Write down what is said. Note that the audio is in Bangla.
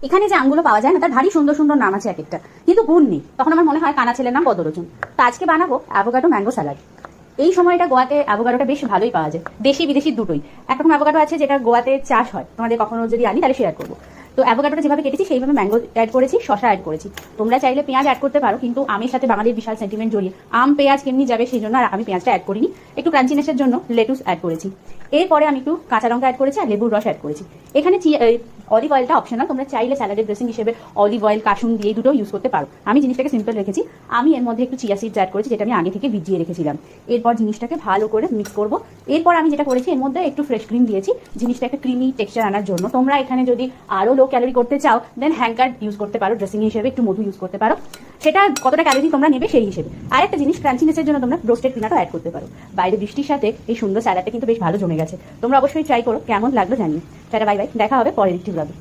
এখানে যে আমগুলো পাওয়া যায় না তার ভারী সুন্দর সুন্দর নাম আছে এক একটা, কিন্তু গুণ নেই। তখন আমার মনে হয় কানা ছেলের নাম বদরচন। তো আজকে বানাবো অ্যাভোকাডো ম্যাঙ্গো স্যালাড। এই সময়টা গোয়াতে অ্যাভোকাডোটা বেশ ভালোই পাওয়া যায়, দেশি বিদেশি দুটোই। একরকম অ্যাভোকাডো আছে যেটা গোয়াতে চাষ হয়, তোমাদের কখনো যদি আনি তাহলে শেয়ার করবো। তো অ্যাভোকাডোটা যেভাবে কেটেছি সেইভাবে ম্যাঙ্গো অ্যাড করেছি, শসা অ্যাড করেছি। তোমরা চাইলে পেঁয়াজ অ্যাড করতে পারো, কিন্তু আমের সাথে বাঙালির বিশাল সেন্টিমেন্ট জড়িয়ে আম পেঁয়াজ কেমনি যাবে সেই জন্য আর আমি পেঁয়াজটা অ্যাড করিনি। একটু ক্রাঞ্চিনেসের জন্য লেটুস অ্যাড করেছি। এরপরে আমি একটু কাঁচা লঙ্কা অ্যাড করেছি আর লেবুর রস অ্যাড করেছি। এখানে অলিভ অয়েলটা অপশনাল, তোমরা চাইলে স্যালাডের ড্রেসিং হিসেবে অলিভ অয়েল কাসুন দিয়ে দুটো ইউজ করতে পারো। আমি জিনিসটাকে সিম্পল রেখেছি। আমি এর মধ্যে একটু চিয়া সিডস অ্যাড করেছি, যেটা আমি আগে থেকে ভিজিয়ে রেখেছিলাম। এরপর জিনিসটাকে ভালো করে মিক্স করবো। এরপর আমি যেটা করেছি এর মধ্যে একটু ফ্রেশ ক্রিম দিয়েছি, জিনিসটা একটা ক্রিমি টেক্সচার আনার জন্য। তোমরা এখানে যদি আরো লো ক্যালোরি করতে চাও দেন হ্যাঙ্কার ইউজ করতে পারো, ড্রেসিং হিসেবে একটু মধু ইউজ করতে পারো, সেটা কতটা ক্যালোরি তোমরা নেবে সেই হিসেবে। আর একটা জিনিস, ক্রাঞ্চিনেসের জন্য তোমরা রোস্টেড পিনাটও অ্যাড করতে পারো। বাইরে বৃষ্টির সাথে এই সুন্দর স্যালাডটা কিন্তু বেশ ভালো জমে গেছে। তোমরা অবশ্যই ট্রাই করো, কেমন লাগলো জানিও। টাটা, বাই বাই, দেখা হবে পরের একটি ব্লগে।